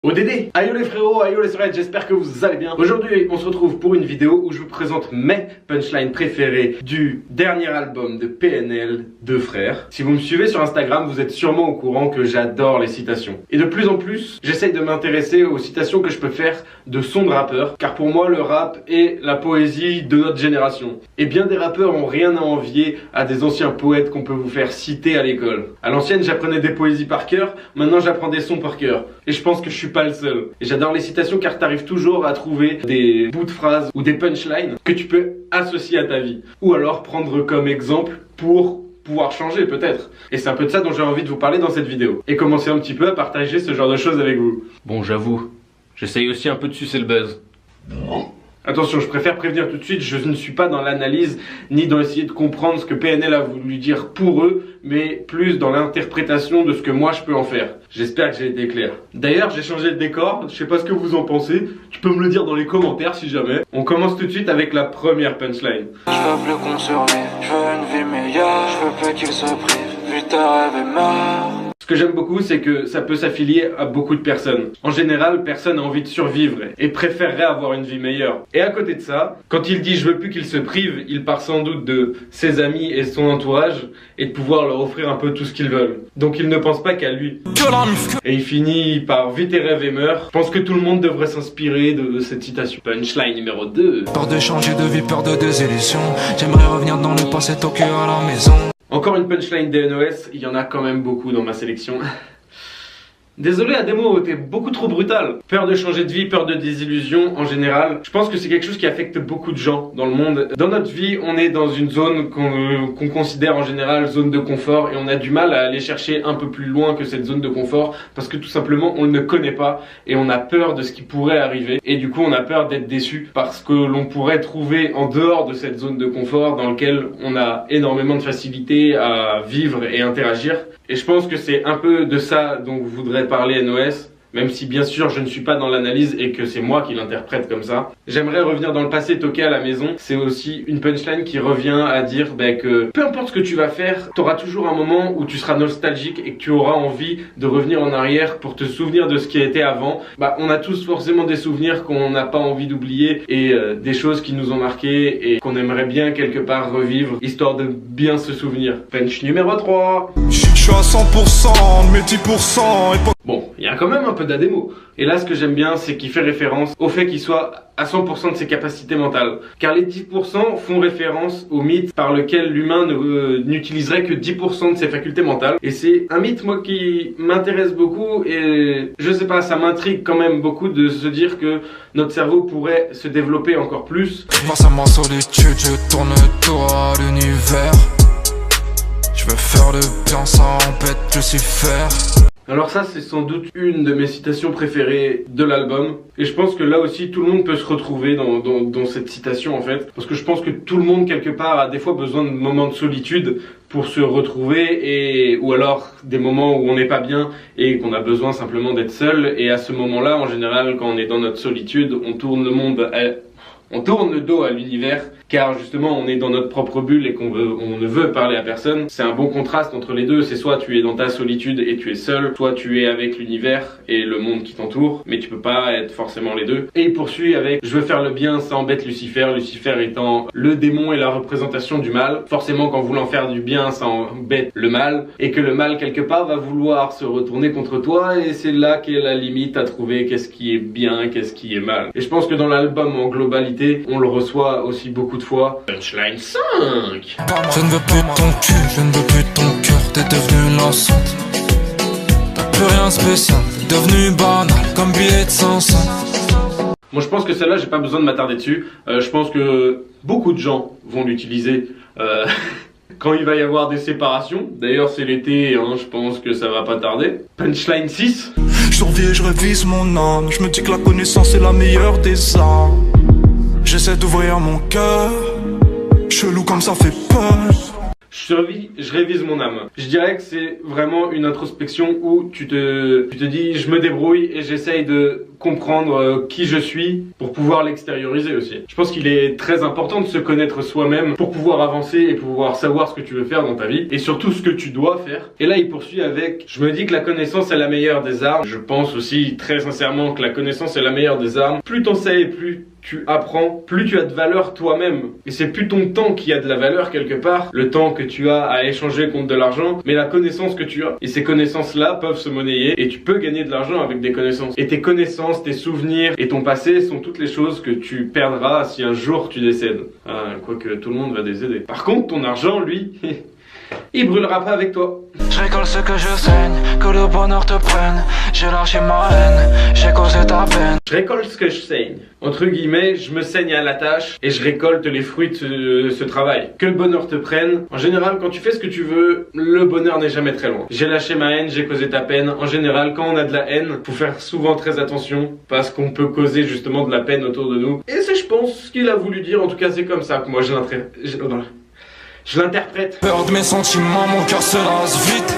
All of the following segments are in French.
ODD! Ayo les frérots, ayo les sœurs, j'espère que vous allez bien. Aujourd'hui, on se retrouve pour une vidéo où je vous présente mes punchlines préférées du dernier album de PNL, Deux Frères. Si vous me suivez sur Instagram, vous êtes sûrement au courant que j'adore les citations. Et de plus en plus, j'essaye de m'intéresser aux citations que je peux faire de sons de rappeurs, car pour moi, le rap est la poésie de notre génération. Et bien des rappeurs ont rien à envier à des anciens poètes qu'on peut vous faire citer à l'école. À l'ancienne, j'apprenais des poésies par cœur, maintenant j'apprends des sons par cœur. Et je pense que je suis pas le seul. Et j'adore les citations car t'arrives toujours à trouver des bouts de phrases ou des punchlines que tu peux associer à ta vie. Ou alors prendre comme exemple pour pouvoir changer peut-être. Et c'est un peu de ça dont j'ai envie de vous parler dans cette vidéo. Et commencer un petit peu à partager ce genre de choses avec vous. Bon, j'avoue, j'essaye aussi un peu de sucer le buzz. Attention, je préfère prévenir tout de suite, je ne suis pas dans l'analyse ni dans essayer de comprendre ce que PNL a voulu dire pour eux, mais plus dans l'interprétation de ce que moi je peux en faire. J'espère que j'ai été clair. D'ailleurs, j'ai changé de décor, je sais pas ce que vous en pensez, tu peux me le dire dans les commentaires si jamais. On commence tout de suite avec la première punchline. Je veux plus qu'on survive, je veux une vie meilleure, je veux plus qu'il se prive, putain rêve est mort. Ce que j'aime beaucoup, c'est que ça peut s'affilier à beaucoup de personnes. En général, personne n'a envie de survivre et préférerait avoir une vie meilleure. Et à côté de ça, quand il dit « je veux plus qu'il se prive », il part sans doute de ses amis et son entourage et de pouvoir leur offrir un peu tout ce qu'ils veulent. Donc il ne pense pas qu'à lui. Et il finit par « vite et rêve et meurt ». Je pense que tout le monde devrait s'inspirer de cette citation. Punchline numéro 2. Peur de changer de vie, peur de désillusion. J'aimerais revenir dans le passé, Tokyo à la maison. Encore une punchline des NOS, il y en a quand même beaucoup dans ma sélection. Désolé Ademo, t'es beaucoup trop brutal. Peur de changer de vie, peur de désillusion en général. Je pense que c'est quelque chose qui affecte beaucoup de gens dans le monde. Dans notre vie, on est dans une zone qu'on considère en général zone de confort et on a du mal à aller chercher un peu plus loin que cette zone de confort parce que tout simplement on ne connaît pas et on a peur de ce qui pourrait arriver et du coup on a peur d'être déçu parce que l'on pourrait trouver en dehors de cette zone de confort dans laquelle on a énormément de facilité à vivre et interagir. Et je pense que c'est un peu de ça dont vous voudrez parler NOS, même si bien sûr je ne suis pas dans l'analyse et que c'est moi qui l'interprète comme ça. J'aimerais revenir dans le passé, toquer à la maison. C'est aussi une punchline qui revient à dire que peu importe ce que tu vas faire, tu auras toujours un moment où tu seras nostalgique et que tu auras envie de revenir en arrière pour te souvenir de ce qui a été avant. On a tous forcément des souvenirs qu'on n'a pas envie d'oublier et des choses qui nous ont marqué et qu'on aimerait bien quelque part revivre, histoire de bien se souvenir. Punch numéro 3. Je suis à 100%, mes 10% et pas... Bon, il y a quand même un peu d'Ademo. Et là, ce que j'aime bien, c'est qu'il fait référence au fait qu'il soit à 100% de ses capacités mentales. Car les 10% font référence au mythe par lequel l'humain n'utiliserait que 10% de ses facultés mentales. Et c'est un mythe, moi, qui m'intéresse beaucoup et je sais pas, ça m'intrigue quand même beaucoup de se dire que notre cerveau pourrait se développer encore plus. Face à ma solitude, je tourne autour à l'univers. Je veux faire le bien sans embête, je sais faire. Alors ça, c'est sans doute une de mes citations préférées de l'album. Et je pense que là aussi, tout le monde peut se retrouver dans cette citation en fait. Parce que je pense que tout le monde, quelque part, a des fois besoin de moments de solitude pour se retrouver ou alors des moments où on n'est pas bien et qu'on a besoin simplement d'être seul. Et à ce moment-là, en général, quand on est dans notre solitude, on tourne le dos à l'univers car justement on est dans notre propre bulle et qu'on ne veut parler à personne. C'est un bon contraste entre les deux, c'est soit tu es dans ta solitude et tu es seul, soit tu es avec l'univers et le monde qui t'entoure, mais tu peux pas être forcément les deux. Et il poursuit avec « Je veux faire le bien, ça embête Lucifer », Lucifer étant le démon et la représentation du mal. Forcément qu'en voulant faire du bien, ça embête le mal, et que le mal quelque part va vouloir se retourner contre toi, et c'est là qu'est la limite à trouver qu'est-ce qui est bien, qu'est-ce qui est mal. Et je pense que dans l'album en globalité, on le reçoit aussi beaucoup de fois. Punchline 5. Je ne veux plus ton cul, je ne veux plus ton cœur, t'es devenu l'enceinte. T'as plus rien de spécial, t'es devenu banal, comme billet de 500. Moi je pense que celle-là, j'ai pas besoin de m'attarder dessus. Je pense que beaucoup de gens vont l'utiliser quand il va y avoir des séparations. D'ailleurs c'est l'été, je pense que ça va pas tarder. Punchline 6. Je survis et je révise mon âme, je me dis que la connaissance est la meilleure des armes. J'essaie d'ouvrir mon cœur, chelou comme ça fait peur. Je révise mon âme. Je dirais que c'est vraiment une introspection où tu te dis je me débrouille et j'essaye de comprendre qui je suis pour pouvoir l'extérioriser aussi. Je pense qu'il est très important de se connaître soi-même pour pouvoir avancer et pouvoir savoir ce que tu veux faire dans ta vie et surtout ce que tu dois faire. Et là il poursuit avec: je me dis que la connaissance est la meilleure des armes. Je pense aussi très sincèrement que la connaissance est la meilleure des armes. Plus t'en sais et plus tu apprends, plus tu as de valeur toi-même. Et c'est plus ton temps qui a de la valeur quelque part, le temps que tu as à échanger contre de l'argent, mais la connaissance que tu as. Et ces connaissances-là peuvent se monnayer et tu peux gagner de l'argent avec des connaissances. Et tes connaissances, tes souvenirs et ton passé sont toutes les choses que tu perdras si un jour tu décèdes. Quoique tout le monde va décéder. Par contre, ton argent, lui... il brûlera pas avec toi. Je récolte ce que je saigne, que le bonheur te prenne. J'ai lâché ma haine, j'ai causé ta peine. Je récolte ce que je saigne. Entre guillemets, je me saigne à la tâche et je récolte les fruits de ce travail. Que le bonheur te prenne. En général, quand tu fais ce que tu veux, le bonheur n'est jamais très loin. J'ai lâché ma haine, j'ai causé ta peine. En général, quand on a de la haine, faut faire souvent très attention parce qu'on peut causer justement de la peine autour de nous. Et c'est, je pense, ce qu'il a voulu dire. En tout cas, c'est comme ça que moi je l'interprète. Peur de mes sentiments, mon cœur se lasse vite.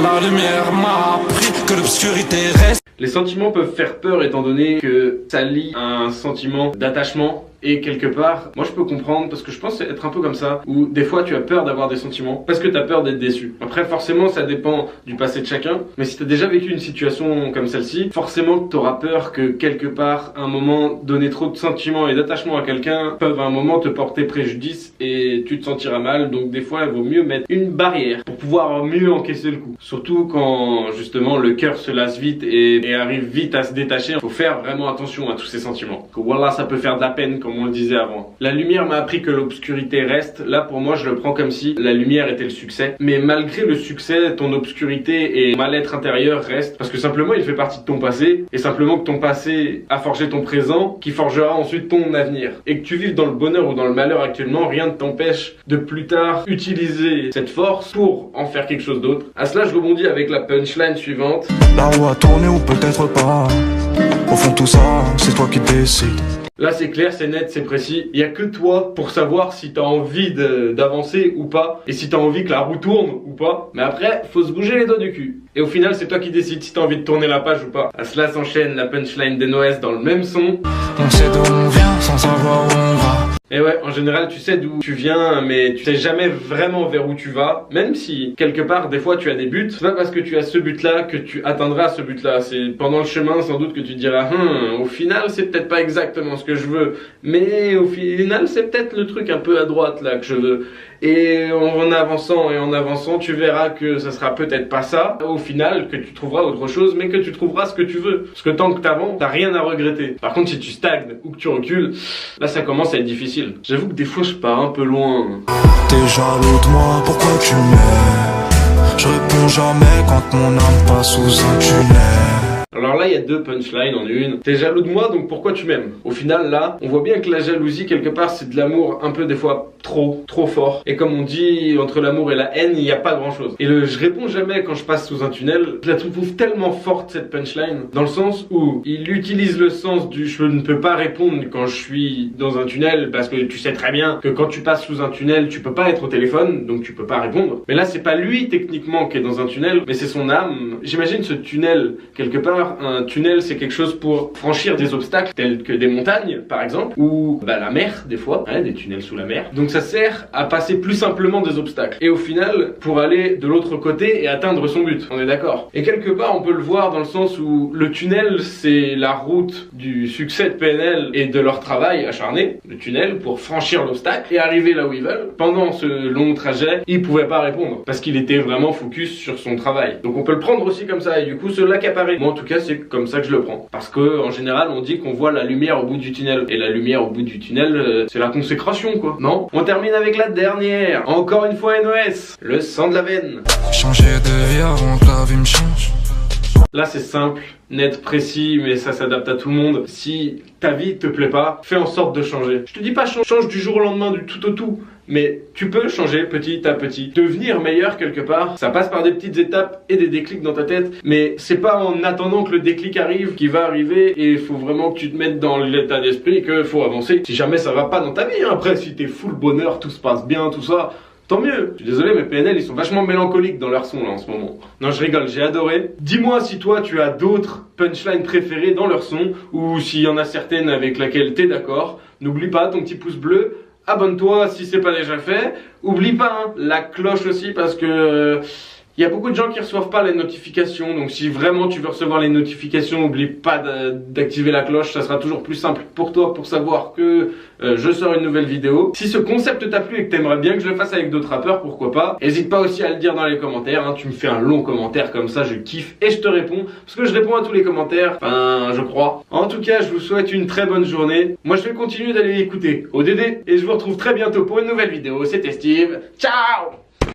La lumière m'a appris que l'obscurité reste. Les sentiments peuvent faire peur étant donné que ça lie à un sentiment d'attachement. Et quelque part, moi je peux comprendre parce que je pense être un peu comme ça, où des fois tu as peur d'avoir des sentiments parce que tu as peur d'être déçu. Après forcément ça dépend du passé de chacun, mais si tu as déjà vécu une situation comme celle-ci, forcément que tu auras peur que quelque part, à un moment, donner trop de sentiments et d'attachement à quelqu'un peuvent à un moment te porter préjudice et tu te sentiras mal. Donc des fois il vaut mieux mettre une barrière pour pouvoir mieux encaisser le coup. Surtout quand justement le cœur se lasse vite et arrive vite à se détacher. Il faut faire vraiment attention à tous ces sentiments. Que voilà, ça peut faire de la peine comme on le disait avant. La lumière m'a appris que l'obscurité reste. Là pour moi je le prends comme si la lumière était le succès. Mais malgré le succès, ton obscurité et mal-être intérieur restent. Parce que simplement il fait partie de ton passé. Et simplement que ton passé a forgé ton présent qui forgera ensuite ton avenir. Et que tu vives dans le bonheur ou dans le malheur actuellement, rien ne t'empêche de plus tard utiliser cette force pour en faire quelque chose d'autre. À cela je rebondis avec la punchline suivante. La roue a tourné ou peut-être pas. Au fond tout ça, c'est toi qui décides. Là c'est clair, c'est net, c'est précis. Il n'y a que toi pour savoir si t'as envie d'avancer ou pas. Et si t'as envie que la roue tourne ou pas. Mais après, faut se bouger les doigts du cul. Et au final, c'est toi qui décides si t'as envie de tourner la page ou pas. À cela s'enchaîne la punchline des Noès dans le même son. On sait d'où on vient sans savoir où on va. Et ouais, en général, tu sais d'où tu viens, mais tu sais jamais vraiment vers où tu vas. Même si, quelque part, des fois, tu as des buts. C'est pas parce que tu as ce but-là que tu atteindras ce but-là. C'est pendant le chemin, sans doute, que tu te diras, au final, c'est peut-être pas exactement ce que je veux. Mais au final, c'est peut-être le truc un peu à droite, là, que je veux. Et en avançant, tu verras que ça sera peut-être pas ça. Au final, que tu trouveras autre chose, mais que tu trouveras ce que tu veux. Parce que tant que t'avances, t'as rien à regretter. Par contre, si tu stagnes ou que tu recules, là, ça commence à être difficile. J'avoue que des fois, je pars un peu loin. T'es jaloux de moi, pourquoi tu m'aimes? Je réponds jamais quand mon âme passe sous un tunnel. Alors là, il y a deux punchlines en une. T'es jaloux de moi, donc pourquoi tu m'aimes? Au final, là, on voit bien que la jalousie, quelque part, c'est de l'amour un peu des fois trop fort. Et comme on dit, entre l'amour et la haine, il n'y a pas grand chose. Et je réponds jamais quand je passe sous un tunnel. Je la trouve tellement forte, cette punchline, dans le sens où il utilise le sens du je ne peux pas répondre quand je suis dans un tunnel, parce que tu sais très bien que quand tu passes sous un tunnel, tu peux pas être au téléphone, donc tu peux pas répondre. Mais là, c'est pas lui, techniquement, qui est dans un tunnel, mais c'est son âme. J'imagine ce tunnel, quelque part. Un tunnel, c'est quelque chose pour franchir des obstacles tels que des montagnes par exemple, ou la mer des fois, des tunnels sous la mer. Donc ça sert à passer plus simplement des obstacles et au final pour aller de l'autre côté et atteindre son but, on est d'accord. Et quelque part on peut le voir dans le sens où le tunnel c'est la route du succès de PNL et de leur travail acharné, le tunnel pour franchir l'obstacle et arriver là où ils veulent. Pendant ce long trajet, il pouvait pas répondre parce qu'il était vraiment focus sur son travail. Donc on peut le prendre aussi comme ça et du coup se l'accaparer. Moi en tout cas c'est comme ça que je le prends. Parce que en général on dit qu'on voit la lumière au bout du tunnel. Et la lumière au bout du tunnel, c'est la consécration quoi. Non? On termine avec la dernière. Encore une fois NOS. Le sang de la veine. Changer de vie avant que la vie me change. Là c'est simple, net, précis, mais ça s'adapte à tout le monde. Si ta vie te plaît pas, fais en sorte de changer. Je te dis pas change du jour au lendemain du tout au tout, mais tu peux changer petit à petit. Devenir meilleur quelque part, ça passe par des petites étapes et des déclics dans ta tête, mais c'est pas en attendant que le déclic arrive qu'il va arriver et il faut vraiment que tu te mettes dans l'état d'esprit qu'il faut avancer. Si jamais ça va pas dans ta vie, après si t'es full bonheur, tout se passe bien, tout ça, tant mieux. Je suis désolé, mais PNL ils sont vachement mélancoliques dans leur son là en ce moment. Non, je rigole, j'ai adoré. Dis-moi si toi tu as d'autres punchlines préférées dans leur son, ou s'il y en a certaines avec laquelle t'es d'accord. N'oublie pas ton petit pouce bleu. Abonne-toi si c'est pas déjà fait. Oublie pas hein, la cloche aussi parce que il y a beaucoup de gens qui reçoivent pas les notifications. Donc si vraiment tu veux recevoir les notifications, oublie pas d'activer la cloche. Ça sera toujours plus simple pour toi pour savoir que je sors une nouvelle vidéo. Si ce concept t'a plu et que t'aimerais bien que je le fasse avec d'autres rappeurs, pourquoi pas. N'hésite pas aussi à le dire dans les commentaires hein. Tu me fais un long commentaire comme ça, je kiffe et je te réponds. Parce que je réponds à tous les commentaires, enfin je crois. En tout cas, je vous souhaite une très bonne journée. Moi je vais continuer d'aller écouter ODD et je vous retrouve très bientôt pour une nouvelle vidéo. C'était Steve, ciao.